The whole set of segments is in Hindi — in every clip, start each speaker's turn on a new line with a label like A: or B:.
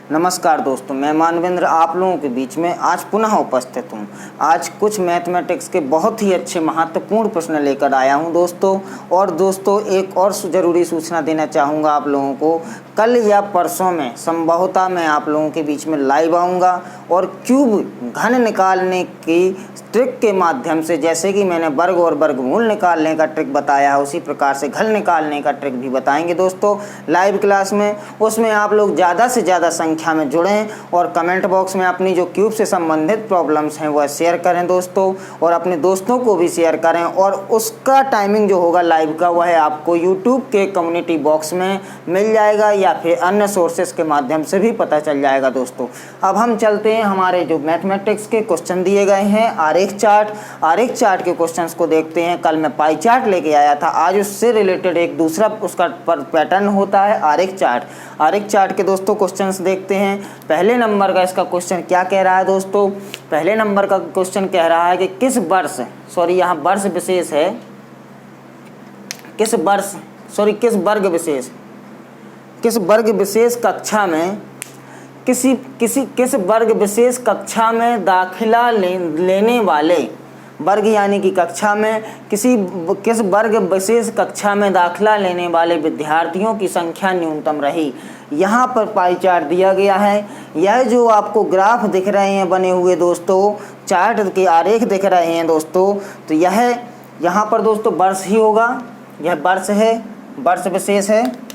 A: नमस्कार दोस्तों, मैं मानवेंद्र आप लोगों के बीच में आज पुनः उपस्थित हूँ। आज कुछ मैथमेटिक्स के बहुत ही अच्छे महत्वपूर्ण प्रश्न लेकर आया हूँ दोस्तों। और दोस्तों एक और ज़रूरी सूचना देना चाहूँगा आप लोगों को। कल या परसों में संभवतः मैं आप लोगों के बीच में लाइव आऊँगा और क्यूब घन निकालने की ट्रिक के माध्यम से, जैसे कि मैंने वर्ग और वर्गमूल निकालने का ट्रिक बताया है, उसी प्रकार से घन निकालने का ट्रिक भी बताएंगे दोस्तों लाइव क्लास में। उसमें आप लोग ज़्यादा से ज़्यादा संख्या में जुड़ें और कमेंट बॉक्स में अपनी जो क्यूब से संबंधित प्रॉब्लम्स हैं वह शेयर करें दोस्तों, और अपने दोस्तों को भी शेयर करें। और उसका टाइमिंग जो होगा लाइव का वह आपको यूट्यूब के कम्युनिटी बॉक्स में मिल जाएगा या फिर अन्य सोर्सेस के माध्यम से भी पता चल जाएगा दोस्तों। अब हम चलते हैं हमारे जो मैथमेटिक्स के क्वेश्चन दिए गए हैं आरेख चार्ट के क्वेश्चंस को देखते हैं। कल मैं पाई चार्ट लेके आया था, आज उससे रिलेटेड एक दूसरा उसका पैटर्न होता है आरेख चार्ट के दोस्तों क्वेश्चंस देखते हैं। पहले नंबर का इसका क्वेश्चन क्या कह रहा है दोस्तों? पहले नंबर का क्वेश्चन कह रहा है कि किस वर्ग विशेष कक्षा में किस वर्ग विशेष कक्षा में दाखिला लेने वाले वर्ग यानी कि कक्षा में किस वर्ग विशेष कक्षा में दाखिला लेने वाले विद्यार्थियों की संख्या न्यूनतम रही। यहाँ पर पाई चार्ट दिया गया है। यह जो आपको ग्राफ दिख रहे हैं बने हुए दोस्तों, चार्ट के आरेख दिख रहे हैं दोस्तों, तो यह यहाँ पर दोस्तों वर्ष ही होगा। यह वर्ष है, वर्ष विशेष है,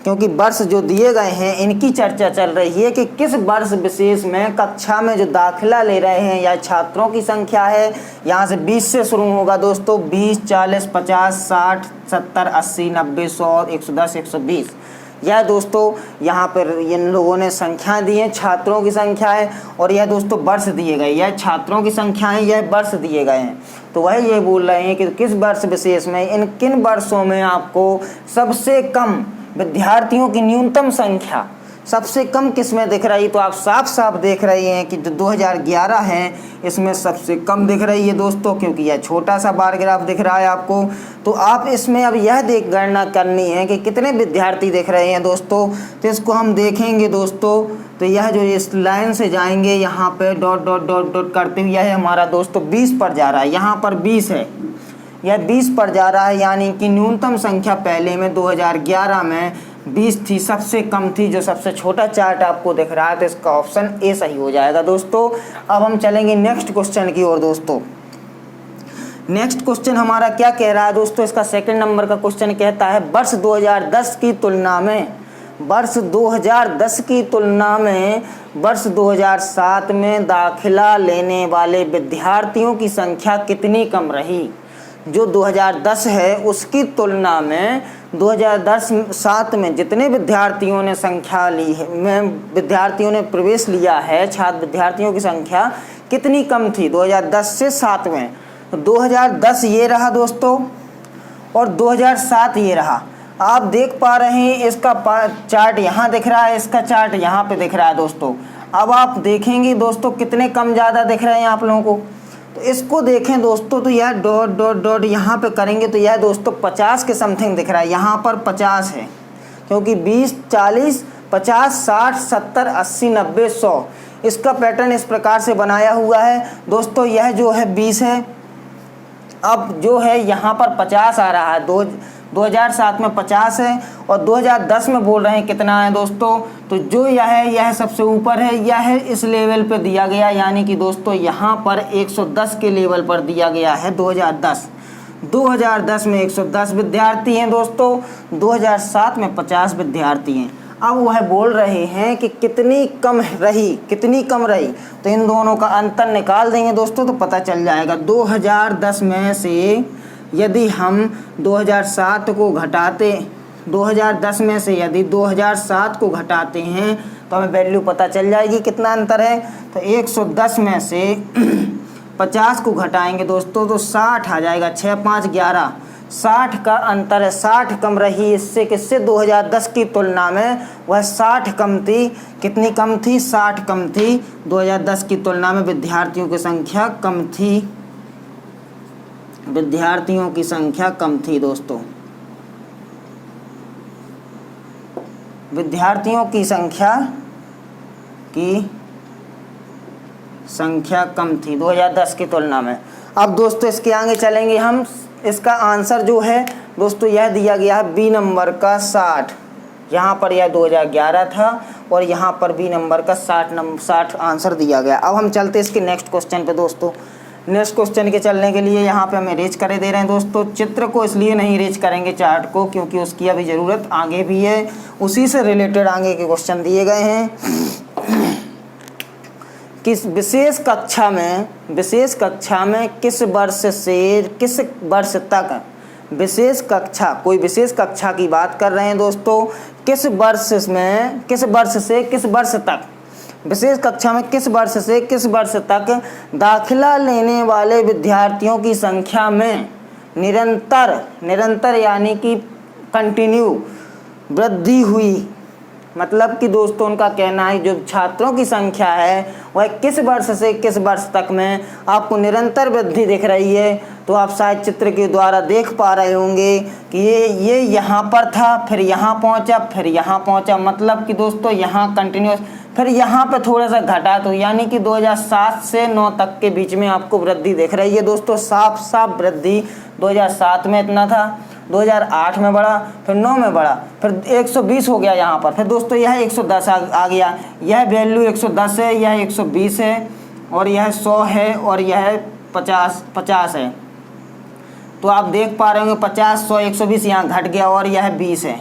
A: क्योंकि वर्ष जो दिए गए हैं इनकी चर्चा चल रही है कि किस वर्ष विशेष में कक्षा में जो दाखिला ले रहे हैं या छात्रों की संख्या है। यहाँ से 20 से शुरू होगा दोस्तों, 20, 40, 50, 60, 70, 80, 90, 100, 110, 120। यह दोस्तों यहाँ पर इन लोगों ने संख्या दी है, छात्रों की संख्या है, और यह दोस्तों वर्ष दिए गए, यह छात्रों की संख्या है, यह वर्ष दिए गए हैं। तो वह ये बोल रहे हैं कि किस वर्ष विशेष में, इन किन वर्षों में आपको सबसे कम विद्यार्थियों की न्यूनतम संख्या सबसे कम किसमें दिख रही। तो आप साफ साफ देख रहे हैं कि जो 2011 है इसमें सबसे कम दिख रही है दोस्तों, क्योंकि यह छोटा सा बार ग्राफ दिख रहा है आपको। तो आप इसमें अब यह गणना करनी है कि कितने विद्यार्थी दिख रहे हैं दोस्तों। तो इसको हम देखेंगे दोस्तों, तो यह जो इस लाइन से जाएंगे यहाँ पे डॉट डॉट डॉट डॉट करते हुए यह हमारा दोस्तों 20 पर जा रहा है। यहाँ पर 20 है, यह 20 पर जा रहा है, यानी कि न्यूनतम संख्या पहले में 2011 में 20 थी, सबसे कम थी। जो सबसे छोटा चार्ट आपको दिख रहा है तो इसका ऑप्शन ए सही हो जाएगा दोस्तों। अब हम चलेंगे नेक्स्ट क्वेश्चन की ओर दोस्तों। नेक्स्ट क्वेश्चन हमारा क्या कह रहा है दोस्तों? इसका सेकंड नंबर का क्वेश्चन कहता है वर्ष 2010 की तुलना में वर्ष 2007 में दाखिला लेने वाले विद्यार्थियों की संख्या कितनी कम रही। जो 2010 है उसकी तुलना में 2007 में जितने विद्यार्थियों ने संख्या ली है, में विद्यार्थियों ने प्रवेश लिया है, छात्र विद्यार्थियों की संख्या कितनी कम थी 2010 से 7 में। तो 2010 ये रहा दोस्तों और 2007 ये रहा। आप देख पा रहे हैं इसका चार्ट यहाँ दिख रहा है, इसका चार्ट यहाँ पे दिख रहा है दोस्तों। अब आप देखेंगे दोस्तों कितने कम ज़्यादा दिख रहे हैं आप लोगों को। तो इसको देखें दोस्तों, तो यह डॉट डॉट डॉट यहाँ पे करेंगे तो यह दोस्तों 50 के समथिंग दिख रहा है। यहाँ पर 50 है, क्योंकि 20, 40, 50, 60, 70, 80, 90, 100 इसका पैटर्न इस प्रकार से बनाया हुआ है दोस्तों। यह जो है 20 है, अब जो है यहाँ पर 50 आ रहा है। 2007 में 50 है और 2010 में बोल रहे हैं कितना है दोस्तों। तो जो यह सबसे ऊपर है, यह इस लेवल पे दिया गया, यानी कि दोस्तों यहाँ पर 110 के लेवल पर दिया गया है 2010 में 110 विद्यार्थी हैं दोस्तों, 2007 में 50 विद्यार्थी हैं। अब वह बोल रहे हैं कि कितनी कम रही। तो इन दोनों का अंतर निकाल देंगे दोस्तों तो पता चल जाएगा। 2010 में से यदि हम 2007 को घटाते, 2010 में से यदि 2007 को घटाते हैं तो हमें वैल्यू पता चल जाएगी कितना अंतर है। तो 110 में से 50 को घटाएंगे दोस्तों तो 60 आ जाएगा। 6, 5, 11, 60 का अंतर है। 60 कम रही इससे, किससे? 2010 की तुलना में वह 60 कम थी। कितनी कम थी? 60 कम थी। 2010 की तुलना में विद्यार्थियों की संख्या कम थी दोस्तों। विद्यार्थियों की संख्या कम थी 2010 की तुलना में। अब दोस्तों इसके आगे चलेंगे हम। इसका आंसर जो है दोस्तों यह दिया गया है बी नंबर का 60। यहाँ पर यह 2011 था और यहाँ पर बी नंबर का 60 आंसर दिया गया। अब हम चलते इसके नेक्स्ट क्वेश्चन पे दोस्तों। नेक्स्ट क्वेश्चन के चलने के लिए यहाँ पे हमें रेज करे दे रहे हैं दोस्तों। चित्र को इसलिए नहीं रेज करेंगे चार्ट को, क्योंकि उसकी अभी ज़रूरत आगे भी है, उसी से रिलेटेड आगे के क्वेश्चन दिए गए हैं। किस विशेष कक्षा में किस वर्ष तक विशेष कक्षा, कोई विशेष कक्षा की बात कर रहे हैं दोस्तों, किस वर्ष से किस वर्ष तक, विशेष कक्षा में किस वर्ष से किस वर्ष तक दाखिला लेने वाले विद्यार्थियों की संख्या में निरंतर यानी कि कंटिन्यू वृद्धि हुई। मतलब कि दोस्तों उनका कहना है जो छात्रों की संख्या है वह किस वर्ष से किस वर्ष तक में आपको निरंतर वृद्धि दिख रही है। तो आप शायद चित्र के द्वारा देख पा रहे होंगे कि ये यहाँ पर था, फिर यहाँ पहुँचा, फिर यहाँ पहुँचा। मतलब कि दोस्तों यहाँ कंटिन्यूस, फिर यहाँ पे थोड़ा सा घटा, तो यानी कि 2007 से 9 तक के बीच में आपको वृद्धि दिख रही है दोस्तों। साफ वृद्धि 2007 में इतना था, 2008 में बढ़ा, फिर 9 में बढ़ा, फिर 120 हो गया यहाँ पर, फिर दोस्तों यह 110 आ गया। यह वैल्यू 110 है, यह 120 है, और यह 100 है, और यह 50 है। तो आप देख पा रहे होंगे 50, 100, 120 यहाँ घट गया, और यह 20 है।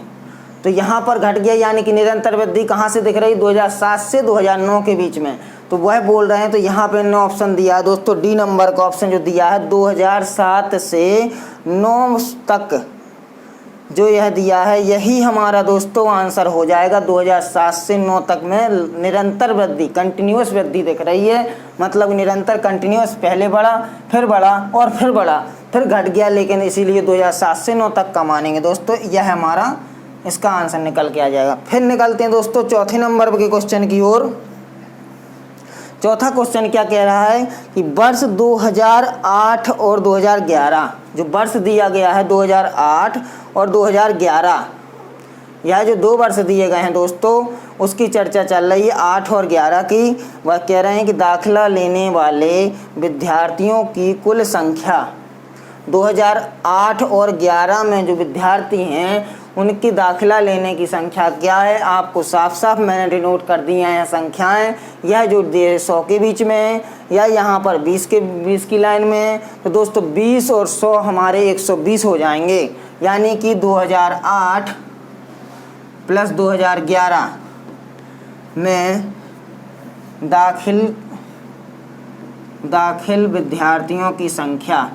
A: तो यहाँ पर घट गया, यानी कि निरंतर वृद्धि कहाँ से दिख रही, 2007 से 2009 के बीच में। तो वह बोल रहे हैं। तो यहाँ पे इन्होंने ऑप्शन दिया है दोस्तों, डी नंबर का ऑप्शन जो दिया है 2007 से 9 तक जो यह दिया है, यही हमारा दोस्तों आंसर हो जाएगा। 2007 से 9 तक में निरंतर वृद्धि, कंटिन्यूस वृद्धि दिख रही है। मतलब निरंतर कंटिन्यूस, पहले बढ़ा, फिर बढ़ा, और फिर बढ़ा, फिर घट गया, लेकिन इसीलिए 2007 से 9 तक का मानेंगे दोस्तों। यह हमारा इसका आंसर निकल के आ जाएगा। फिर निकलते हैं दोस्तों चौथे नंबर के क्वेश्चन की ओर। चौथा क्वेश्चन क्या कह रहा है कि वर्ष 2008 और 2011, जो वर्ष दिया गया है 2008 और 2011, यह जो 2 वर्ष दिए गए हैं दोस्तों उसकी चर्चा चल रही है 8 और 11 की। वह कह रहे हैं कि दाखिला लेने वाले विद्यार्थियों की कुल संख्या 2008 और 11 में जो विद्यार्थी हैं उनकी दाखिला लेने की संख्या क्या है। आपको साफ मैंने डिनोट कर दी हैं संख्याएं। यह जो 100 के बीच में है, या यहाँ पर 20 की लाइन में है। तो दोस्तों 20 और 100 हमारे 120 हो जाएंगे, यानी कि 2008 प्लस 2011 में दाखिल विद्यार्थियों की संख्या,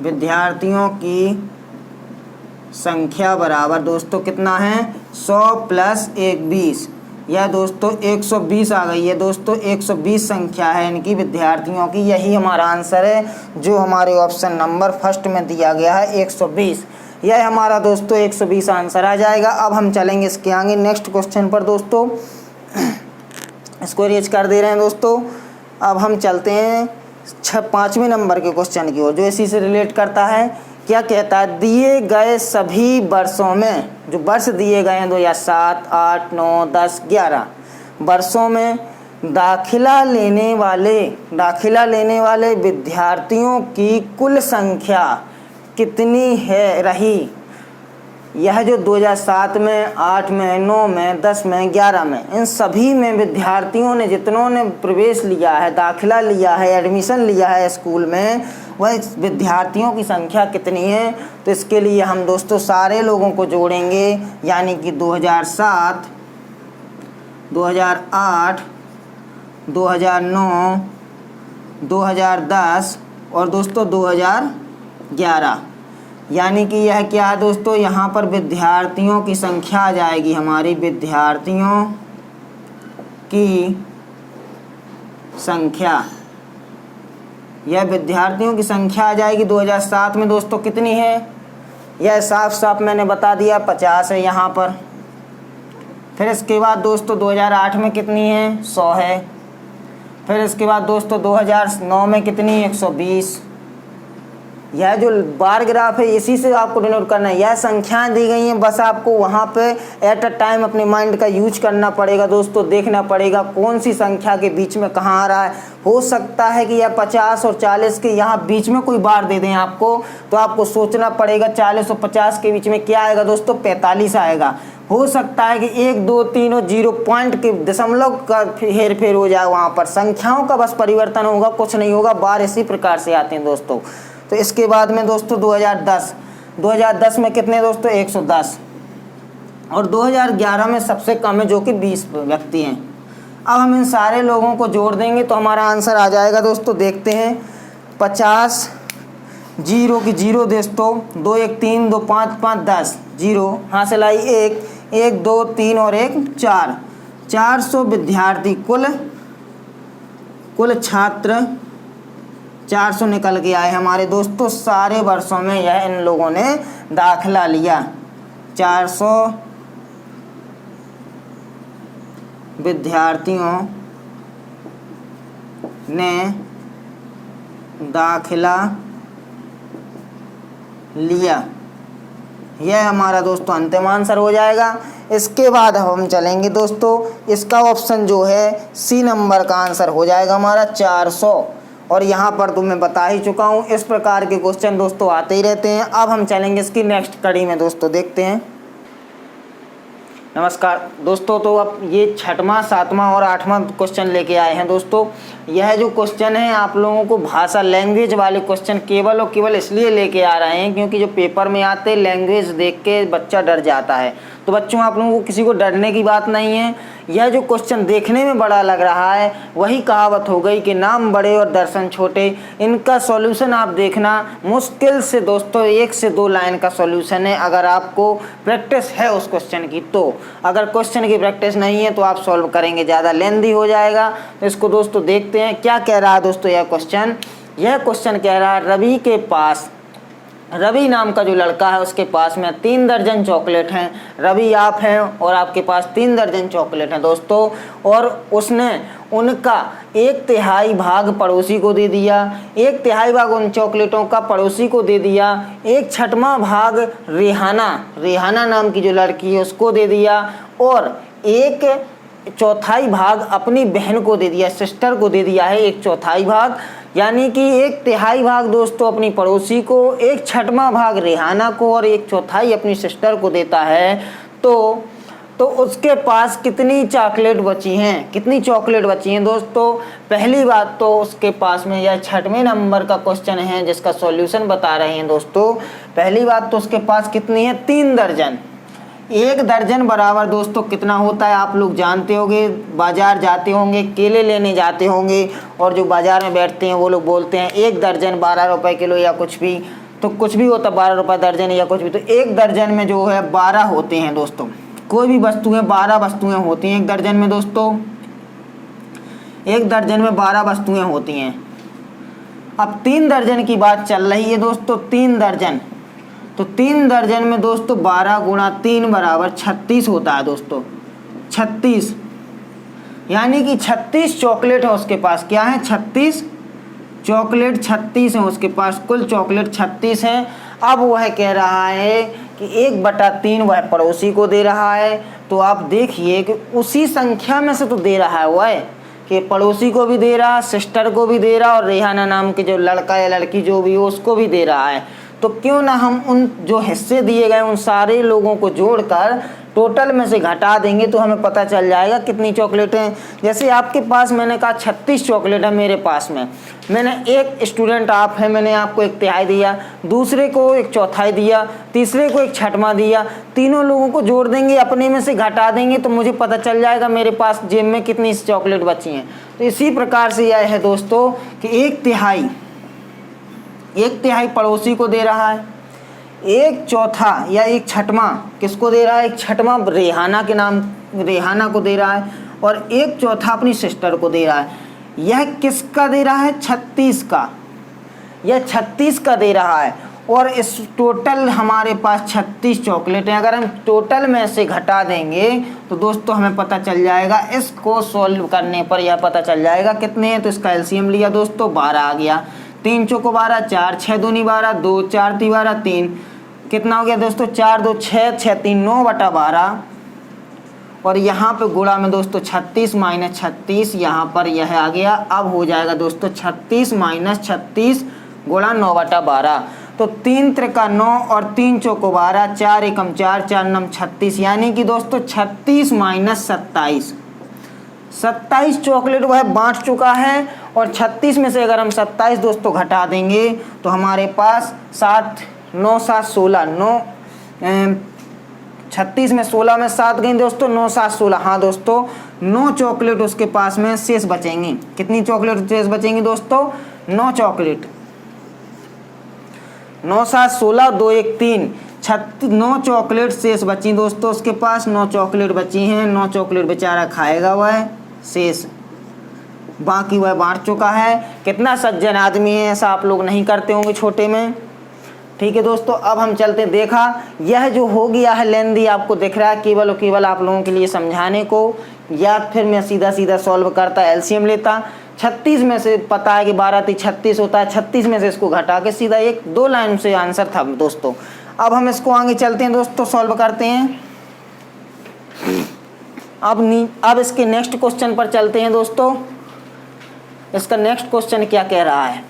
A: विद्यार्थियों की संख्या बराबर दोस्तों कितना है, 100 प्लस 20। यह दोस्तों 120 आ गई है दोस्तों। 120 संख्या है इनकी विद्यार्थियों की। यही हमारा आंसर है जो हमारे ऑप्शन नंबर फर्स्ट में दिया गया है 120। यह हमारा दोस्तों 120 आंसर आ जाएगा। अब हम चलेंगे इसके आगे नेक्स्ट क्वेश्चन पर दोस्तों। इसको रेज कर दे रहे हैं दोस्तों। अब हम चलते हैं 5वें नंबर के क्वेश्चन की ओर, जो इसी से रिलेट करता है। क्या कहता है, दिए गए सभी वर्षों में, जो वर्ष दिए गए हैं 2007, 8, 9, 10, 11 वर्षों में दाखिला लेने वाले विद्यार्थियों की कुल संख्या कितनी है रही। यह जो 2007 में, 8 में, 9 में, 10 में, 11 में, इन सभी में विद्यार्थियों ने, जितनों ने प्रवेश लिया है, दाखिला लिया है, एडमिशन लिया है स्कूल में, वह विद्यार्थियों की संख्या कितनी है। तो इसके लिए हम दोस्तों सारे लोगों को जोड़ेंगे, यानी कि 2007, 2008, 2009, 2010 और दोस्तों 2011। यानी कि यह क्या है दोस्तों, यहाँ पर विद्यार्थियों की संख्या आ जाएगी हमारी, विद्यार्थियों की संख्या, यह विद्यार्थियों की संख्या आ जाएगी 2007 में दोस्तों कितनी है। यह साफ मैंने बता दिया 50 है यहाँ पर। फिर इसके बाद दोस्तों 2008 में कितनी है, 100 है। फिर इसके बाद दोस्तों 2009 में कितनी, 120। यह जो बार ग्राफ है इसी से आपको डिनोट करना है। यह संख्याएं दी गई हैं, बस आपको वहाँ पे एट अ टाइम अपने माइंड का यूज करना पड़ेगा दोस्तों, देखना पड़ेगा कौन सी संख्या के बीच में कहाँ आ रहा है। हो सकता है कि यह 50 और 40 के यहाँ बीच में कोई बार दे दें आपको, तो आपको सोचना पड़ेगा 40 और 50 के बीच में क्या आएगा दोस्तों, 45 आएगा। हो सकता है कि 1 2 3 और 0 पॉइंट के दशमलव का हेर फेर हो जाए, वहाँ पर संख्याओं का बस परिवर्तन होगा, कुछ नहीं होगा। बार इसी प्रकार से आते हैं दोस्तों। तो इसके बाद में दोस्तों 2010 में कितने दोस्तों, 110, और 2011 में सबसे कम है जो कि 20 व्यक्ति हैं। अब हम इन सारे लोगों को जोड़ देंगे तो हमारा आंसर आ जाएगा दोस्तों। देखते हैं 50, 0 की 0 दोस्तों, 2 1 3 2 5 5 10, 0 हासिल आई 1 1 2 3 और 1 4, 400 विद्यार्थी कुल छात्र 400 निकल के आए हमारे दोस्तों। सारे वर्षों में यह इन लोगों ने दाखिला लिया। 400 विद्यार्थियों ने दाखिला लिया। यह हमारा दोस्तों अंतिम आंसर हो जाएगा। इसके बाद हम चलेंगे दोस्तों, इसका ऑप्शन जो है सी नंबर का आंसर हो जाएगा हमारा 400। और यहाँ पर तो मैं बता ही चुका हूँ, इस प्रकार के क्वेश्चन दोस्तों आते ही रहते हैं। अब हम चलेंगे इसकी नेक्स्ट कड़ी में दोस्तों, देखते हैं। नमस्कार दोस्तों, तो अब ये 6वां 7वां और 8वां क्वेश्चन लेके आए हैं दोस्तों। यह जो क्वेश्चन है आप लोगों को भाषा लैंग्वेज वाले क्वेश्चन केवल और केवल इसलिए लेके आ रहे हैं क्योंकि जो पेपर में आते लैंग्वेज देख के बच्चा डर जाता है। तो बच्चों आप लोगों को किसी को डरने की बात नहीं है। यह जो क्वेश्चन देखने में बड़ा लग रहा है वही कहावत हो गई कि नाम बड़े और दर्शन छोटे। इनका सॉल्यूशन आप देखना मुश्किल से दोस्तों 1 से 2 लाइन का सॉल्यूशन है, अगर आपको प्रैक्टिस है उस क्वेश्चन की। तो अगर क्वेश्चन की प्रैक्टिस नहीं है तो आप सॉल्व करेंगे ज़्यादा लेंथी हो जाएगा। तो इसको दोस्तों देखते हैं क्या कह रहा है दोस्तों यह क्वेश्चन। यह क्वेश्चन कह रहा है रवि के पास, रवि नाम का जो लड़का है उसके पास में 3 दर्जन चॉकलेट हैं। रवि आप हैं और आपके पास 3 दर्जन चॉकलेट हैं दोस्तों, और उसने उनका 1/3 भाग पड़ोसी को दे दिया, 1/3 भाग उन चॉकलेटों का पड़ोसी को दे दिया, 1/6वां भाग रेहाना नाम की जो लड़की है उसको दे दिया, और 1/4 भाग अपनी बहन को दे दिया, सिस्टर को दे दिया है 1/4 भाग। यानी कि 1/3 भाग दोस्तों अपनी पड़ोसी को, 1/6वां भाग रेहाना को और 1/4 अपनी सिस्टर को देता है। तो उसके पास कितनी चॉकलेट बची हैं, कितनी चॉकलेट बची हैं दोस्तों। पहली बात तो उसके पास में यह 6वें नंबर का क्वेश्चन है जिसका सॉल्यूशन बता रहे हैं दोस्तों। पहली बात तो उसके पास कितनी है, 3 दर्जन। 1 दर्जन बराबर दोस्तों कितना होता है आप लोग जानते होंगे, बाजार जाते होंगे, केले लेने जाते होंगे और जो बाजार में बैठते हैं वो लोग बोलते हैं 1 दर्जन 12 रुपए किलो या कुछ भी, तो कुछ भी होता 12 रुपए दर्जन या कुछ भी। तो 1 दर्जन में जो है 12 होते हैं दोस्तों, कोई भी वस्तुएं 12 वस्तुएं होती हैं 1 दर्जन में दोस्तों। 1 दर्जन में 12 वस्तुएं होती हैं। अब 3 दर्जन की बात चल रही है दोस्तों, 3 दर्जन, तो 3 दर्जन में दोस्तों 12 गुणा 3 बराबर 36 होता है दोस्तों, 36। यानी कि 36 चॉकलेट है उसके पास। क्या है, 36 चॉकलेट, 36 है उसके पास, कुल चॉकलेट 36 हैं। अब वह कह रहा है कि 1/3 वह पड़ोसी को दे रहा है। तो आप देखिए कि उसी संख्या में से तो दे रहा है वह, कि पड़ोसी को भी दे रहा, सिस्टर को भी दे रहा और रेहाना नाम के जो लड़का या लड़की जो भी हो उसको भी दे रहा है। तो क्यों ना हम उन जो हिस्से दिए गए उन सारे लोगों को जोड़कर टोटल में से घटा देंगे तो हमें पता चल जाएगा कितनी चॉकलेटें हैं। जैसे आपके पास मैंने कहा 36 चॉकलेट है मेरे पास में, मैंने एक स्टूडेंट आप है, मैंने आपको 1/3 दिया, दूसरे को 1/4 दिया, तीसरे को 1/6वां दिया, तीनों लोगों को जोड़ देंगे, अपने में से घटा देंगे तो मुझे पता चल जाएगा मेरे पास जेब में कितनी चॉकलेट बची हैं। तो इसी प्रकार से यह है दोस्तों कि 1/3 पड़ोसी को दे रहा है, 1/4 या 1/6वां किसको दे रहा है, 1/6वां रेहाना को दे रहा है, और 1/4 अपनी सिस्टर को दे रहा है। यह किसका दे रहा है, 36 का, यह 36 का दे रहा है। और इस टोटल हमारे पास 36 चॉकलेट हैं। अगर हम टोटल में से घटा देंगे तो दोस्तों हमें पता चल जाएगा, इसको सॉल्व करने पर यह पता चल जाएगा कितने हैं। तो इसका एलसीएम लिया दोस्तों, 12 आ गया। 3 चौको 12, 4 6 दूनी 12, 2 4 ती 12, 3 कितना हो गया दोस्तों 4 2 6 6 3 9/12 और यहाँ पे गुणा में दोस्तों 36 माइनस 36 यहाँ पर यह आ गया। अब हो जाएगा दोस्तों 36 माइनस 36 गुणा 9/12 तो 3 त्रिका 9 और 3 चौको 12, 4 एकम 4 4 नम 36 यानी कि दोस्तों 36 माइनस 27 27 चॉकलेट वह बांट चुका है और 36 में से अगर हम 27 दोस्तों घटा देंगे तो हमारे पास 7 9 7 16 9 36 में 16 में 7 गई दोस्तों 9 7 16 हाँ दोस्तों 9 चॉकलेट उसके पास में शेष बचेंगी। कितनी चॉकलेट शेष बचेंगी दोस्तों 9 चॉकलेट 9 7 16 2 1 3 9 चॉकलेट शेष बची दोस्तों उसके पास 9 चॉकलेट बची हैं। 9 चॉकलेट बेचारा खाएगा वह शेष बाकी वह बांट चुका है। कितना सज्जन आदमी है ऐसा आप लोग नहीं करते होंगे छोटे में। ठीक है दोस्तों अब हम चलते देखा यह जो हो गया है लेंदी आपको दिख रहा है केवल और केवल आप लोगों के लिए समझाने को या फिर मैं सीधा सीधा सॉल्व करता एलसीएम लेता। 36 में से पता है कि 12 × 36 होता है 36 में से इसको घटा के सीधा 1-2 लाइन से आंसर था दोस्तों। अब हम इसको आगे चलते हैं दोस्तों सॉल्व करते हैं। अब इसके नेक्स्ट क्वेश्चन पर चलते हैं दोस्तों। इसका नेक्स्ट क्वेश्चन क्या कह रहा है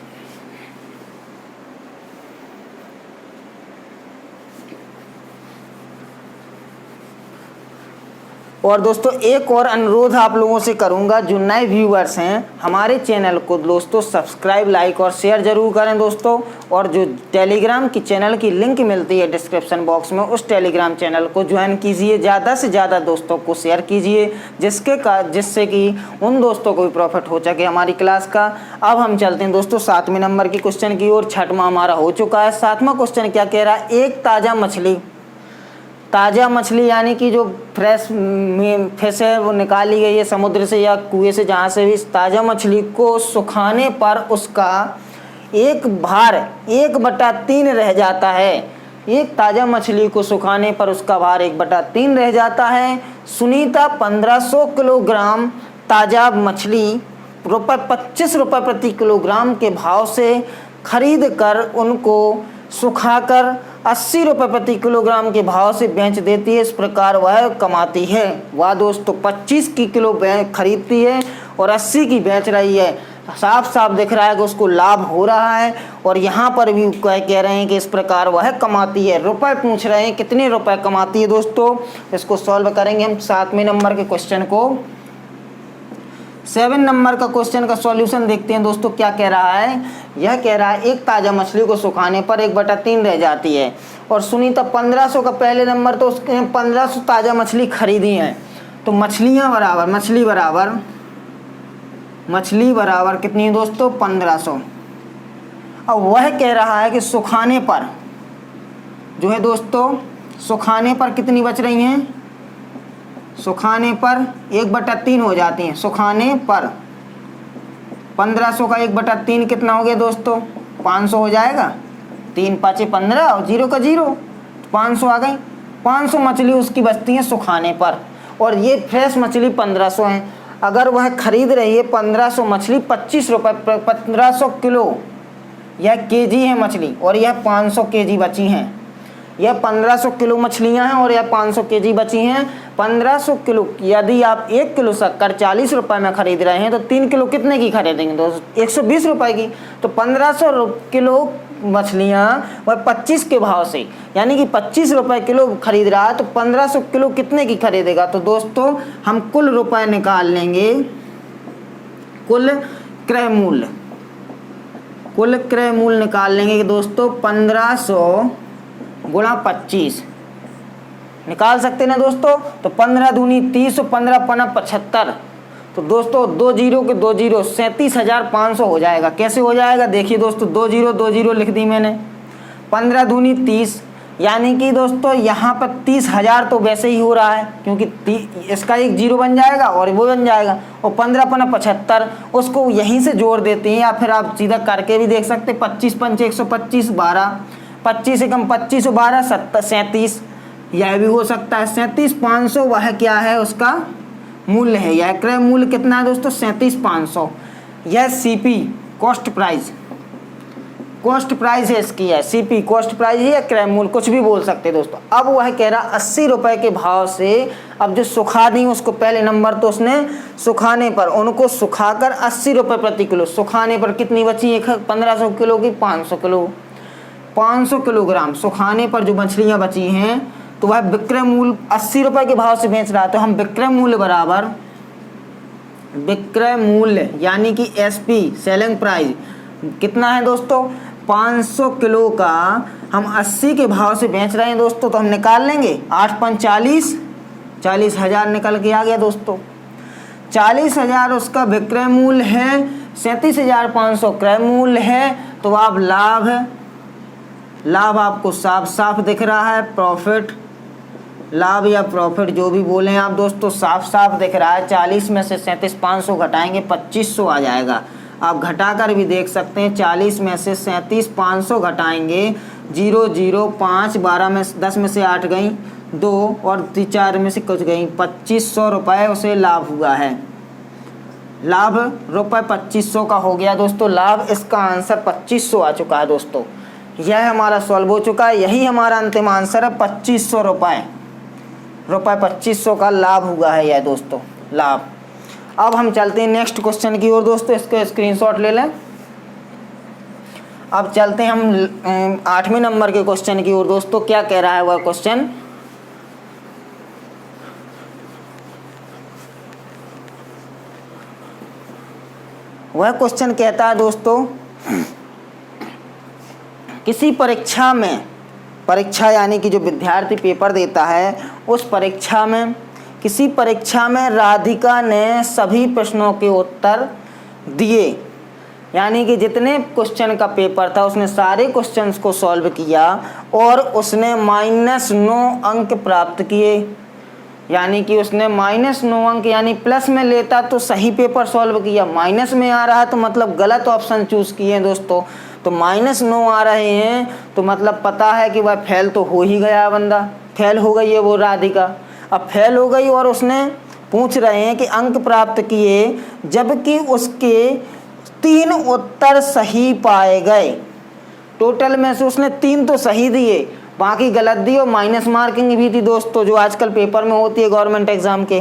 A: और दोस्तों एक और अनुरोध आप लोगों से करूंगा जो नए व्यूअर्स हैं हमारे चैनल को दोस्तों सब्सक्राइब लाइक और शेयर जरूर करें दोस्तों। और जो टेलीग्राम की चैनल की लिंक मिलती है डिस्क्रिप्शन बॉक्स में उस टेलीग्राम चैनल को ज्वाइन कीजिए। ज़्यादा से ज़्यादा दोस्तों को शेयर कीजिए जिससे कि उन दोस्तों को भी प्रॉफिट हो सके हमारी क्लास का। अब हम चलते हैं दोस्तों 7वें नंबर के क्वेश्चन की ओर। 6वां हमारा हो चुका है। 7वां क्वेश्चन क्या कह रहा है एक ताज़ा मछली यानी कि जो फ्रेश फिश है वो निकाली गई है समुद्र से या कुएं से जहाँ से भी ताज़ा मछली को सुखाने पर उसका एक भार 1/3 रह जाता है। एक ताज़ा मछली को सुखाने पर उसका भार 1/3 रह जाता है। सुनीता 1500 किलोग्राम ताज़ा मछली ₹25 प्रति किलोग्राम के भाव से खरीद कर उनको सुखाकर 80 रुपये प्रति किलोग्राम के भाव से बेच देती है। इस प्रकार वह कमाती है। वह दोस्तों 25 की किलो खरीदती है और 80 की बेच रही है। साफ साफ दिख रहा है कि उसको लाभ हो रहा है। और यहाँ पर भी कह रहे हैं कि इस प्रकार वह कमाती है। रुपए पूछ रहे हैं कितने रुपए कमाती है दोस्तों। इसको सॉल्व करेंगे हम 7वें नंबर के क्वेश्चन को। 7 नंबर का क्वेश्चन का सॉल्यूशन देखते हैं दोस्तों क्या कह रहा है। यह कह रहा है एक ताज़ा मछली को सुखाने पर 1/3 रह जाती है और सुनीता 1500 का पहले नंबर तो उसने 1500 ताज़ा मछली खरीदी है। तो मछली बराबर कितनी है दोस्तों 1500। अब वह कह रहा है कि सुखाने पर जो है दोस्तों सुखाने पर कितनी बच रही हैं। सुखाने पर 1/3 हो जाती हैं। सुखाने पर 1500 का 1/3 कितना हो गया दोस्तों 500 हो जाएगा। 3 5 15 और 0 का 0 500 आ गई। 500 मछली उसकी बचती है सुखाने पर और ये फ्रेश मछली 1500 है। अगर वह खरीद रही है 1500 मछली 25 रुपये 1500 किलो यह केजी है मछली और यह 500 केजी बची हैं। यह 1500 किलो मछलियां हैं और यह 500 केजी बची हैं। 1500 किलो यदि आप 1 किलो शक्कर 40 रुपये में खरीद रहे हैं तो 3 किलो कितने की खरीदेंगे दोस्तों 120 रुपये की। तो 1500 किलो मछलियां वह 25 के भाव से यानी कि 25 रुपये किलो खरीद रहा है तो 1500 किलो कितने की खरीदेगा। तो दोस्तों हम कुल रुपए निकाल लेंगे। कुल क्रय मूल्य निकाल लेंगे कि दोस्तों 1500 गुणा 25 निकाल सकते ना दोस्तों। तो 15 दूनी 30 और 15 पना 75। तो दोस्तों 2 जीरो के 2 जीरो 37,500 हो जाएगा। कैसे हो जाएगा देखिए दोस्तों 2 जीरो लिख दी मैंने। 15 दूनी 30 यानी कि दोस्तों यहाँ पर 30,000 तो वैसे ही हो रहा है क्योंकि इसका एक जीरो बन जाएगा और वो बन जाएगा और 15 पना 75 उसको यहीं से जोड़ देते हैं या फिर आप सीधा करके भी देख सकते 25 पंच 125 12 25 से कम 25 और 12 37 यह भी हो सकता है। 37,500 वह क्या है उसका मूल्य है। यह क्रय मूल्य कितना है दोस्तों 37,500। यह CP cost price cost price है इसकी, है सीपी कॉस्ट प्राइस है या क्रय मूल्य, कुछ भी बोल सकते हैं दोस्तों। अब वह कह रहा 80 रुपए के भाव से, अब जो सुखा दी उसको पहले नंबर तो उसने सुखाने पर, उनको सुखाकर 80 रुपए प्रति किलो, सुखाने पर कितनी बची, 1500 किलो की 500 किलो, 500 किलोग्राम सुखाने पर जो मछलियां बची हैं, तो वह विक्रय मूल्य 80 रुपए के भाव से बेच रहा है। तो हम विक्रय मूल्य बराबर विक्रय मूल्य यानी कि एसपी सेलिंग प्राइस कितना है दोस्तों, 500 किलो का हम 80 के भाव से बेच रहे हैं दोस्तों। तो हम निकाल लेंगे 8 5 40, 40,000 निकल के आ गया दोस्तों। 40,000 उसका विक्रय मूल्य है, 37,500 क्रय मूल्य है। तो आप लाभ आपको साफ साफ दिख रहा है, प्रॉफिट, लाभ या प्रॉफिट जो भी बोलें आप दोस्तों, साफ साफ दिख रहा है। 40 में से 37,500 घटाएंगे 2500 आ जाएगा। आप घटाकर भी देख सकते हैं, 40 में से 37,500 घटाएंगे 0 0 5 12 में 10 में से 8 गई 2 और 4 में से कुछ गई, 2500 रुपये उसे लाभ हुआ है। लाभ रुपये 2500 का हो गया दोस्तों लाभ। इसका आंसर 2500 आ चुका है दोस्तों। यह हमारा सॉल्व हो चुका है, यही हमारा अंतिम आंसर है 2500 रुपये। 2500 का लाभ हुआ है यह दोस्तों लाभ। अब हम चलते हैं नेक्स्ट क्वेश्चन की ओर दोस्तों, इसको स्क्रीनशॉट ले लें। अब चलते हैं हम 8वें नंबर के क्वेश्चन की ओर दोस्तों। क्या कह रहा है वह क्वेश्चन, वह क्वेश्चन कहता है दोस्तों, किसी परीक्षा में, परीक्षा यानी कि जो विद्यार्थी पेपर देता है उस परीक्षा में, किसी परीक्षा में राधिका ने सभी प्रश्नों के उत्तर दिए, यानी कि जितने क्वेश्चन का पेपर था उसने सारे क्वेश्चंस को सॉल्व किया और उसने -9 अंक प्राप्त किए। यानी कि उसने -9 अंक, यानी प्लस में लेता तो सही पेपर सॉल्व किया, माइनस में आ रहा है तो मतलब गलत ऑप्शन चूज किए दोस्तों। तो -9 आ रहे हैं तो मतलब पता है कि वह फेल तो हो ही गया, बंदा फेल हो गई है वो राधिका। अब फेल हो गई और उसने पूछ रहे हैं कि अंक प्राप्त किए, जबकि उसके 3 उत्तर सही पाए गए। टोटल में से उसने 3 तो सही दिए, बाकी गलत दिए और माइनस मार्किंग भी थी दोस्तों, जो आजकल पेपर में होती है गवर्नमेंट एग्जाम के।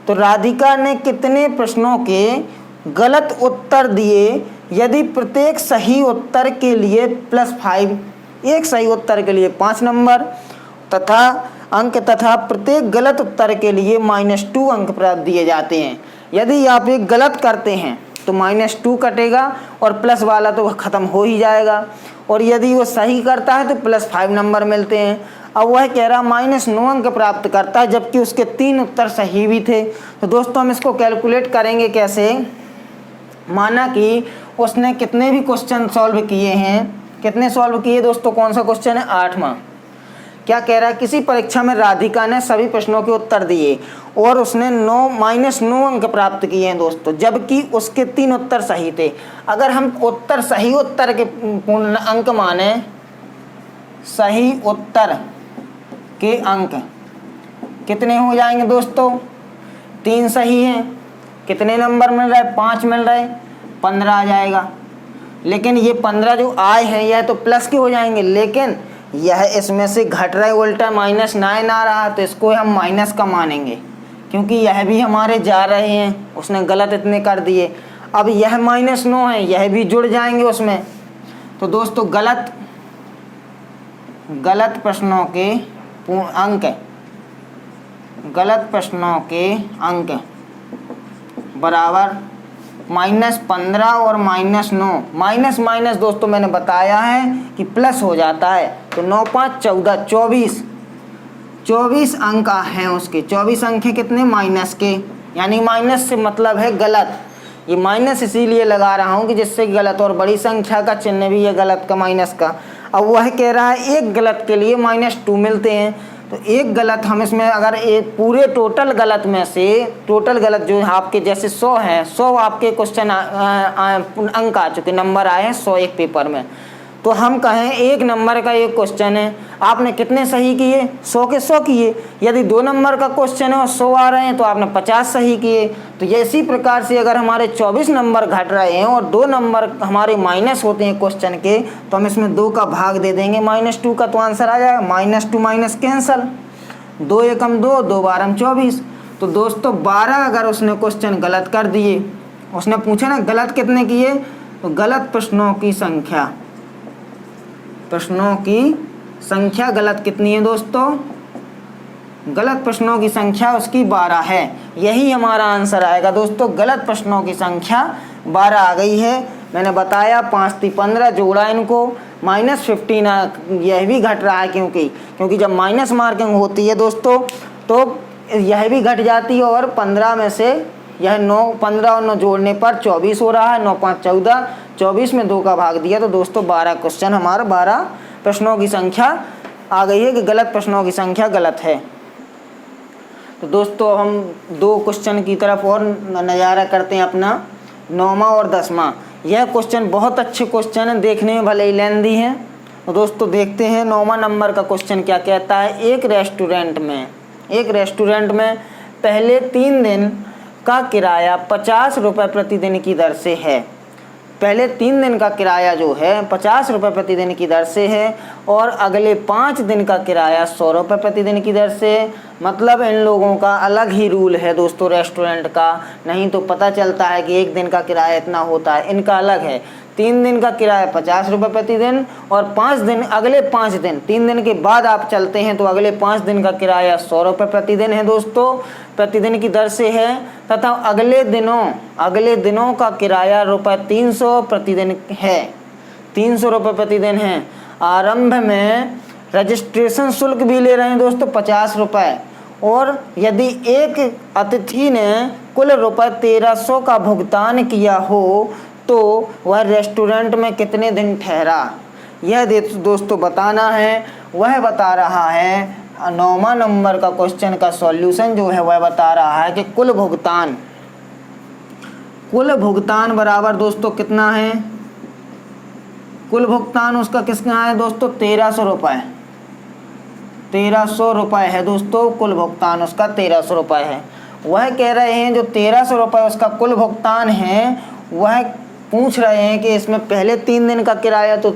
A: तो राधिका ने कितने प्रश्नों के गलत उत्तर दिए, यदि प्रत्येक सही उत्तर के लिए +5, एक सही उत्तर के लिए 5 नंबर तथा अंक, तथा प्रत्येक गलत उत्तर के लिए -2 अंक प्राप्त दिए जाते हैं। यदि आप एक गलत करते हैं तो -2 कटेगा और प्लस वाला तो ख़त्म हो ही जाएगा, और यदि वो सही करता है तो +5 नंबर मिलते हैं। अब वह कह रहा -9 अंक प्राप्त करता है, जबकि उसके 3 उत्तर सही भी थे। तो दोस्तों हम इसको कैलकुलेट करेंगे कैसे, माना कि उसने कितने भी क्वेश्चन सॉल्व किए हैं, कितने सॉल्व किए दोस्तों, कौन सा क्वेश्चन है 8वां। क्या कह रहा है, किसी परीक्षा में राधिका ने सभी प्रश्नों के उत्तर दिए और उसने -9 अंक प्राप्त किए हैं दोस्तों, जबकि उसके 3 उत्तर सही थे। अगर हम उत्तर, सही उत्तर के पूर्ण अंक माने, सही उत्तर के अंक कितने हो जाएंगे दोस्तों, 3 सही हैं, कितने नंबर मिल रहा है, 5 मिल रहे, 15 आ जाएगा। लेकिन ये 15 जो आए हैं यह तो प्लस के हो जाएंगे, लेकिन यह इसमें से घट रहा है, उल्टा -9 आ रहा, तो इसको हम माइनस का मानेंगे, क्योंकि यह भी हमारे जा रहे हैं, उसने गलत इतने कर दिए। अब यह -9 है, यह भी जुड़ जाएंगे उसमें। तो दोस्तों गलत प्रश्नों के अंक, गलत प्रश्नों के अंक बराबर -15 और -9, माइनस माइनस दोस्तों मैंने बताया है कि प्लस हो जाता है। तो 9 5 14, 24 अंक हैं उसके, 24 अंक हैं कितने, माइनस के, यानी माइनस से मतलब है गलत। ये माइनस इसीलिए लगा रहा हूँ कि जिससे गलत, और बड़ी संख्या का चिन्ह भी है गलत का, माइनस का। अब वह कह रहा है एक गलत के लिए -2 मिलते हैं। तो एक गलत हम इसमें, अगर एक पूरे टोटल गलत में से, टोटल गलत जो आपके जैसे 100 हैं, 100 आपके क्वेश्चन अंक आ चुके, नंबर आए हैं 100 एक पेपर में, तो हम कहें 1 नंबर का एक क्वेश्चन है, आपने कितने सही किए? 100 के 100 किए। यदि 2 नंबर का क्वेश्चन है और 100 आ रहे हैं तो आपने 50 सही किए। तो ये इसी प्रकार से अगर हमारे 24 नंबर घट रहे हैं और 2 नंबर हमारे माइनस होते हैं क्वेश्चन के, तो हम इसमें 2 का भाग दे देंगे -2 का, तो आंसर आ जाएगा -2 माइनस कैंसल, 2 एकम 2, 2 बारम 24। तो दोस्तों 12 अगर उसने क्वेश्चन गलत कर दिए, उसने पूछा ना गलत कितने किए, तो गलत प्रश्नों की संख्या गलत कितनी है दोस्तों? गलत प्रश्नों की संख्या उसकी 12 है। यही हमारा आंसर आएगा दोस्तों, गलत प्रश्नों की संख्या 12 आ गई है। मैंने बताया 5 × 15 जोड़ा इनको, -15 यह भी घट रहा है क्योंकि जब माइनस मार्किंग होती है दोस्तों तो यह भी घट जाती है, और 15 में से यह 9, 15 और 9 जोड़ने पर 24 हो रहा है, 9 × 5 = 14, 24 में 2 का भाग दिया तो दोस्तों 12 क्वेश्चन हमारा 12 प्रश्नों की संख्या आ गई है कि गलत प्रश्नों की संख्या गलत है। तो दोस्तों हम 2 क्वेश्चन की तरफ और नज़ारा करते हैं अपना, 9वां और 10वां। यह क्वेश्चन बहुत अच्छे क्वेश्चन है, देखने में भले ही लेंदी हैं। तो दोस्तों देखते हैं 9वां नंबर का क्वेश्चन क्या कहता है। एक रेस्टोरेंट में पहले 3 दिन का किराया 50 रुपये प्रतिदिन की दर से है। पहले 3 दिन का किराया जो है 50 रुपये प्रतिदिन की दर से है, और अगले 5 दिन का किराया 100 रुपये प्रतिदिन की दर से है। मतलब इन लोगों का अलग ही रूल है दोस्तों रेस्टोरेंट का, नहीं तो पता चलता है कि 1 दिन का किराया इतना होता है, इनका अलग है। 3 दिन का किराया 50 रुपये प्रतिदिन, और 5 दिन, अगले 5 दिन, 3 दिन के बाद आप चलते हैं तो अगले 5 दिन का किराया 100 रुपये प्रतिदिन है दोस्तों, प्रतिदिन की दर से है। तथा अगले दिनों का किराया ₹300 प्रतिदिन है, 300 रुपये प्रतिदिन है। आरंभ में रजिस्ट्रेशन शुल्क भी ले रहे हैं दोस्तों 50 रुपये, और यदि एक अतिथि ने कुल ₹1300 का भुगतान किया हो तो वह रेस्टोरेंट में कितने दिन ठहरा, यह दोस्तों बताना है। वह बता रहा है 9वां नंबर का क्वेश्चन का सॉल्यूशन जो है वह बता रहा है कि कुल भुगतान बराबर दोस्तों कितना है, कुल भुगतान उसका कितना है दोस्तों 1300 रुपये, 1300 रुपये है दोस्तों, कुल भुगतान उसका 1300 रुपये है। वह कह रहे हैं जो 1300 रुपये उसका कुल भुगतान है, वह पूछ रहे हैं कि इसमें पहले 3 दिन का किराया तो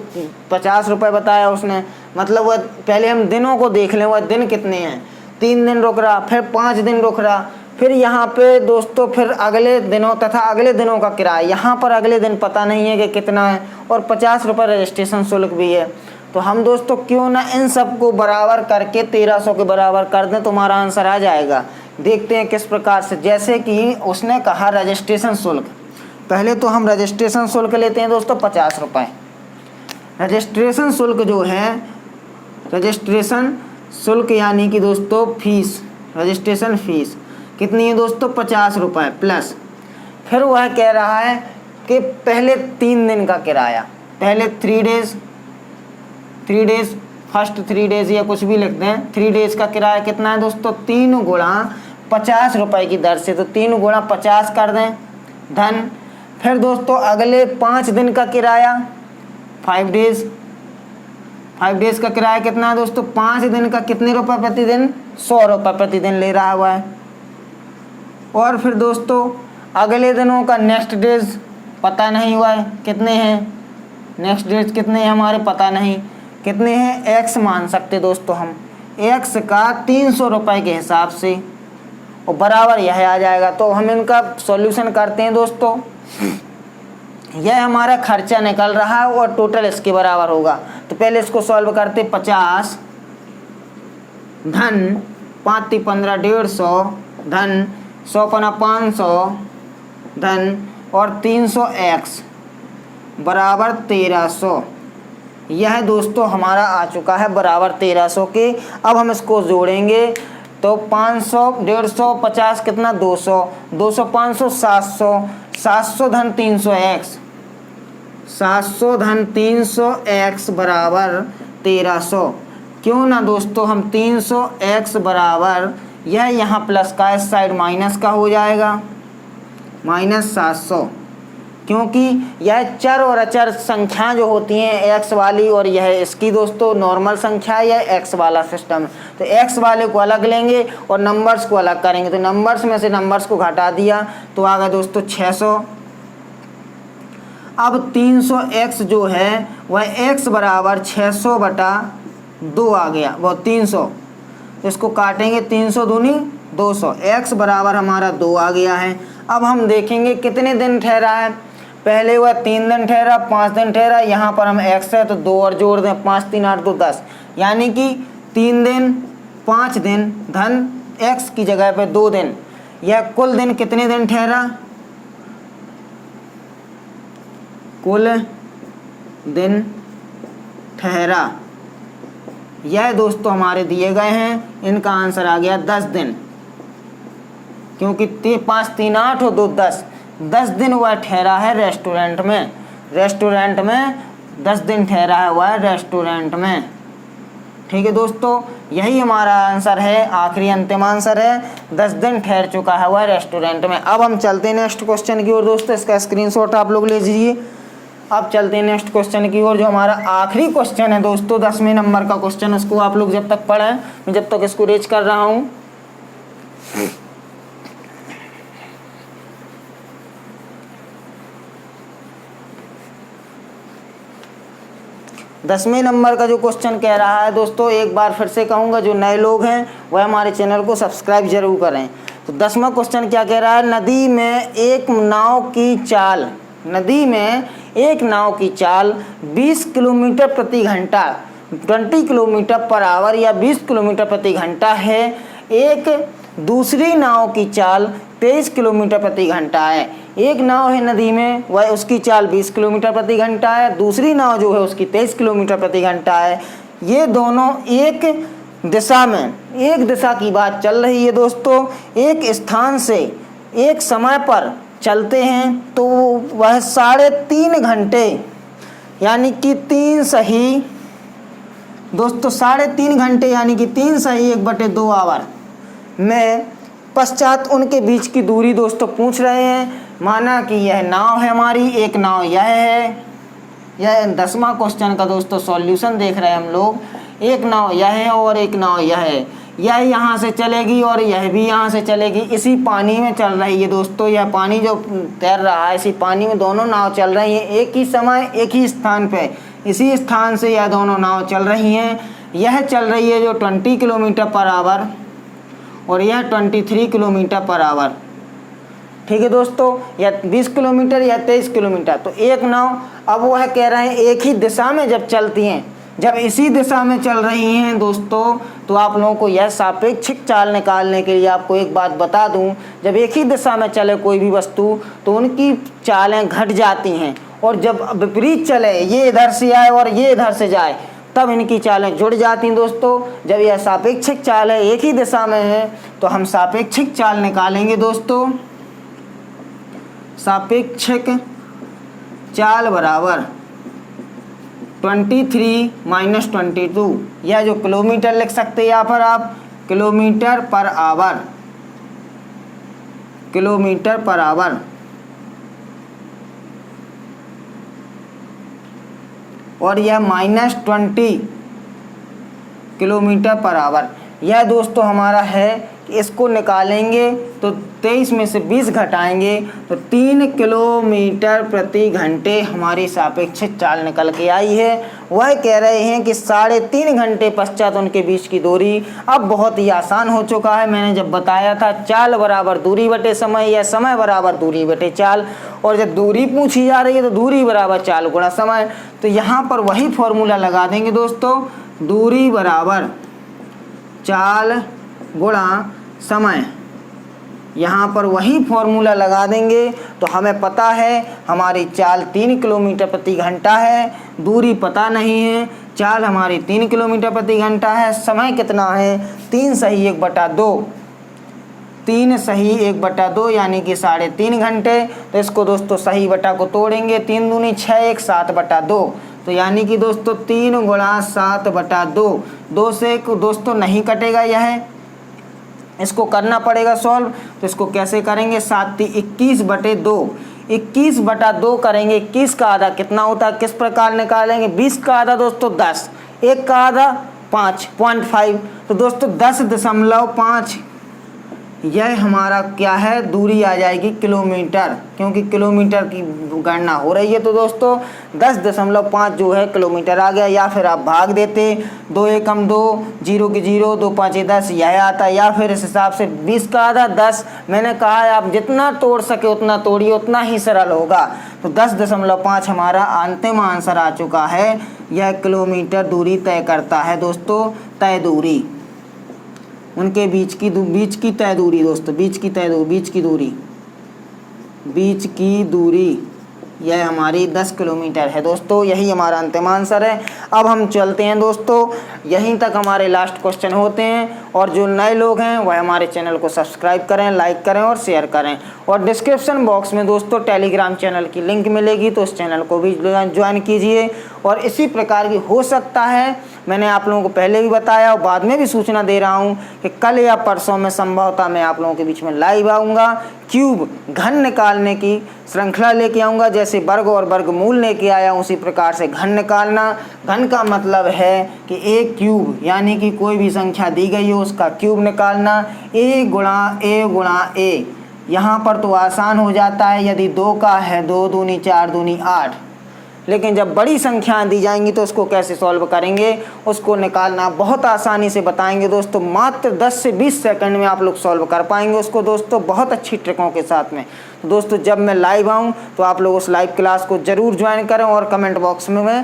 A: 50 रुपये बताया उसने, मतलब वह पहले हम दिनों को देख लें, वह दिन कितने हैं। 3 दिन रुक रहा, फिर 5 दिन रुक रहा, फिर यहाँ पे दोस्तों फिर अगले दिनों तथा अगले दिनों का किराया, यहाँ पर अगले दिन पता नहीं है कि कितना है, और 50 रुपये रजिस्ट्रेशन शुल्क भी है। तो हम दोस्तों क्यों ना इन सबको बराबर करके 1300 के बराबर कर दें, तुम्हारा आंसर आ जाएगा। देखते हैं किस प्रकार से। जैसे कि उसने कहा रजिस्ट्रेशन शुल्क, पहले तो हम रजिस्ट्रेशन शुल्क लेते हैं दोस्तों 50 रुपये। रजिस्ट्रेशन शुल्क जो है, रजिस्ट्रेशन शुल्क यानी कि दोस्तों फीस, रजिस्ट्रेशन फीस कितनी है दोस्तों 50 रुपये प्लस। फिर वह कह रहा है कि पहले 3 दिन का किराया, पहले 3 डेज फर्स्ट 3 डेज या कुछ भी लिखते हैं, 3 डेज का किराया कितना है दोस्तों 3 गुणा 50 रुपये की दर से, तो 3 गुणा 50 कर दें धन। फिर दोस्तों अगले 5 दिन का किराया 5 डेज का किराया कितना है दोस्तों 5 दिन का कितने रुपये प्रतिदिन 100 रुपये प्रतिदिन ले रहा हुआ है। और फिर दोस्तों अगले दिनों का नेक्स्ट डेज पता नहीं हुआ है कितने हैं, नेक्स्ट डेज कितने हैं हमारे पता नहीं कितने हैं, x मान सकते दोस्तों हम, x का 300 रुपये के हिसाब से, और बराबर यह आ जाएगा। तो हम इनका सॉल्यूशन करते हैं दोस्तों। यह हमारा खर्चा निकल रहा है और टोटल इसके बराबर होगा। तो पहले इसको सॉल्व करते, 50 धन 5 × 15 150 धन 100 × 500 धन और 300x बराबर 1300। यह दोस्तों हमारा आ चुका है बराबर 1300 के। अब हम इसको जोड़ेंगे तो 500 150 50 कितना 200 200 500 700 700 धन 300x 700 धन 300x बराबर 1300। क्यों ना दोस्तों हम 300x बराबर यह यहाँ प्लस का इस साइड माइनस का हो जाएगा -700। क्योंकि यह चर और अचर संख्या जो होती हैं एक्स वाली, और यह इसकी दोस्तों नॉर्मल संख्या है, यह एक्स वाला सिस्टम। तो एक्स वाले को अलग लेंगे और नंबर्स को अलग करेंगे। तो नंबर्स में से नंबर्स को घटा दिया तो आ गया दोस्तों 600। अब 300x जो है वह x बराबर 600/2 आ गया, वो 300। तो इसको काटेंगे, 300 दूनी 200, x बराबर हमारा 2 आ गया है। अब हम देखेंगे कितने दिन ठहरा है। पहले वह 3 दिन ठहरा, 5 दिन ठहरा, यहाँ पर हम x है तो 2 और जोड़ दें, 5 3 8 2 10, यानी कि 3 दिन 5 दिन धन x की जगह पे 2 दिन। यह कुल दिन कितने दिन ठहरा, कुल दिन ठहरा, यह दोस्तों हमारे दिए गए हैं। इनका आंसर आ गया 10 दिन, क्योंकि 5 3 8 और 2 10, 10 दिन वह ठहरा है रेस्टोरेंट में। रेस्टोरेंट में 10 दिन ठहरा है वह रेस्टोरेंट में। ठीक है दोस्तों, यही हमारा आंसर है, आखिरी अंतिम आंसर है, 10 दिन ठहर चुका है वह रेस्टोरेंट में। अब हम चलते हैं नेक्स्ट क्वेश्चन की ओर दोस्तों, इसका स्क्रीनशॉट आप लोग ले लीजिए। अब चलते हैं नेक्स्ट क्वेश्चन की ओर, जो हमारा आखिरी क्वेश्चन है दोस्तों, 10वें नंबर का क्वेश्चन। उसको आप लोग जब तक पढ़ें, मैं जब तक इसको रेज कर रहा हूँ। दसवें नंबर का जो क्वेश्चन कह रहा है दोस्तों, एक बार फिर से कहूँगा, जो नए लोग हैं वह हमारे चैनल को सब्सक्राइब जरूर करें। तो 10वां क्वेश्चन क्या कह रहा है, नदी में एक नाव की चाल, नदी में एक नाव की चाल 20 किलोमीटर प्रति घंटा 20 किलोमीटर पर आवर या 20 किलोमीटर प्रति घंटा है। एक दूसरी नाव की चाल 23 किलोमीटर प्रति घंटा है। एक नाव है नदी में, वह उसकी चाल 20 किलोमीटर प्रति घंटा है, दूसरी नाव जो है उसकी 23 किलोमीटर प्रति घंटा है। ये दोनों एक दिशा में, एक दिशा की बात चल रही है दोस्तों, एक स्थान से एक समय पर चलते हैं, तो वह 3.5 घंटे यानी कि 3 सही दोस्तों 3.5 घंटे यानी कि 3 सही 1/2 आवर में पश्चात उनके बीच की दूरी दोस्तों पूछ रहे हैं। माना कि यह नाव है हमारी, एक नाव यह है, यह 10वां क्वेश्चन का दोस्तों सॉल्यूशन देख रहे हैं हम लोग। एक नाव यह है और एक नाव यह है, यह यहाँ से चलेगी और यह भी यहाँ से चलेगी, इसी पानी में चल रही है दोस्तों। यह पानी जो तैर रहा है, इसी पानी में दोनों नाव चल रही हैं, एक ही समय एक ही स्थान पे, इसी स्थान से यह दोनों नाव चल रही हैं। यह चल रही है जो 20 किलोमीटर पर आवर और यह 23 किलोमीटर पर आवर। ठीक है दोस्तों, या 20 किलोमीटर या 23 किलोमीटर। तो एक नाव, अब वह कह रहे हैं एक ही दिशा में जब चलती हैं, जब इसी दिशा में चल रही हैं दोस्तों, तो आप लोगों को यह सापेक्षिक चाल निकालने के लिए आपको एक बात बता दूं, जब एक ही दिशा में चले कोई भी वस्तु तो उनकी चालें घट जाती हैं, और जब विपरीत चले, ये इधर से आए और ये इधर से जाए, तब इनकी चालें जुड़ जाती हैं दोस्तों। जब यह सापेक्षिक चाल है, एक ही दिशा में है, तो हम सापेक्षिक चाल निकालेंगे दोस्तों। सापेक्षिक चाल बराबर 23 - 22, यह जो किलोमीटर लिख सकते हैं यहाँ पर आप, kilometre per hour, kilometre per hour. और यह -20 किलोमीटर पर आवर। यह दोस्तों हमारा है कि इसको निकालेंगे तो 23 में से 20 घटाएंगे तो 3 किलोमीटर प्रति घंटे हमारी सापेक्षिक चाल निकल के आई है। वह कह रहे हैं कि 3.5 घंटे पश्चात उनके बीच की दूरी। अब बहुत ही आसान हो चुका है, मैंने जब बताया था चाल बराबर दूरी बटे समय या समय बराबर दूरी बटे चाल, और जब दूरी पूछी जा रही है तो दूरी बराबर चाल गुणा समय। तो यहाँ पर वही फॉर्मूला लगा देंगे दोस्तों, दूरी बराबर चाल गुणा समय। यहाँ पर वही फॉर्मूला लगा देंगे तो हमें पता है हमारी चाल 3 किलोमीटर प्रति घंटा है, दूरी पता नहीं है, चाल हमारी 3 किलोमीटर प्रति घंटा है, समय कितना है 3 सही 1/2, 3 सही 1/2 यानी कि 3.5 घंटे। तो इसको दोस्तों सही बटा को तोड़ेंगे, 3 दूनी 6 1 7/2, तो यानी कि दोस्तों 3 गुणा 7/2, 2 से दोस्तों नहीं कटेगा, यह इसको करना पड़ेगा सॉल्व। तो इसको कैसे करेंगे, 7 × 21/2, 21/2 करेंगे, 21 का आधा कितना होता है, किस प्रकार निकालेंगे, 20 का आधा दोस्तों 10, 1 का आधा 5.5, तो दोस्तों 10.5 यह हमारा क्या है, दूरी आ जाएगी किलोमीटर, क्योंकि किलोमीटर की गणना हो रही है। तो दोस्तों 10.5 जो है किलोमीटर आ गया, या फिर आप भाग देते 2 एकम 2, 0 की 0, 2 5 10 यह आता है, या फिर इस हिसाब से 20 का आधा 10। मैंने कहा है आप जितना तोड़ सके उतना तोड़िए, उतना ही सरल होगा। तो 10.5 हमारा अंतिम आंसर आ चुका है, यह किलोमीटर दूरी तय करता है दोस्तों, तय दूरी, उनके बीच की तय दूरी दोस्तों, बीच की दूरी यह हमारी 10 किलोमीटर है दोस्तों, यही हमारा अंतिम आंसर है। अब हम चलते हैं दोस्तों, यहीं तक हमारे लास्ट क्वेश्चन होते हैं, और जो नए लोग हैं वह हमारे चैनल को सब्सक्राइब करें, लाइक करें और शेयर करें, और डिस्क्रिप्शन बॉक्स में दोस्तों टेलीग्राम चैनल की लिंक मिलेगी, तो उस चैनल को भी ज्वाइन कीजिए। और इसी प्रकार की हो सकता है, मैंने आप लोगों को पहले भी बताया और बाद में भी सूचना दे रहा हूं कि कल या परसों में संभवतः मैं आप लोगों के बीच में लाइव आऊँगा, क्यूब घन निकालने की श्रृंखला लेके आऊँगा। जैसे वर्ग और वर्गमूल लेके आया उसी प्रकार से घन निकालना। घन का मतलब है कि एक क्यूब, यानी कि कोई भी संख्या दी गई हो उसका क्यूब निकालना, a गुणा a। यहाँ पर तो आसान हो जाता है, यदि 2 का है 2 दूनी 4 दूनी 8, लेकिन जब बड़ी संख्याएं दी जाएंगी तो उसको कैसे सॉल्व करेंगे, उसको निकालना बहुत आसानी से बताएंगे दोस्तों, मात्र 10 से 20 सेकंड में आप लोग सॉल्व कर पाएंगे उसको दोस्तों, बहुत अच्छी ट्रिकों के साथ में। तो दोस्तों जब मैं लाइव आऊं तो आप लोग उस लाइव क्लास को ज़रूर ज्वाइन करें, और कमेंट बॉक्स में मैं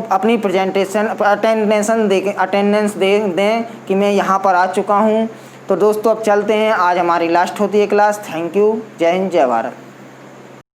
A: अपनी अटेंडेंस दें कि मैं यहाँ पर आ चुका हूँ। तो दोस्तों अब चलते हैं, आज हमारी लास्ट होती है क्लास। थैंक यू, जय हिंद, जय भारत।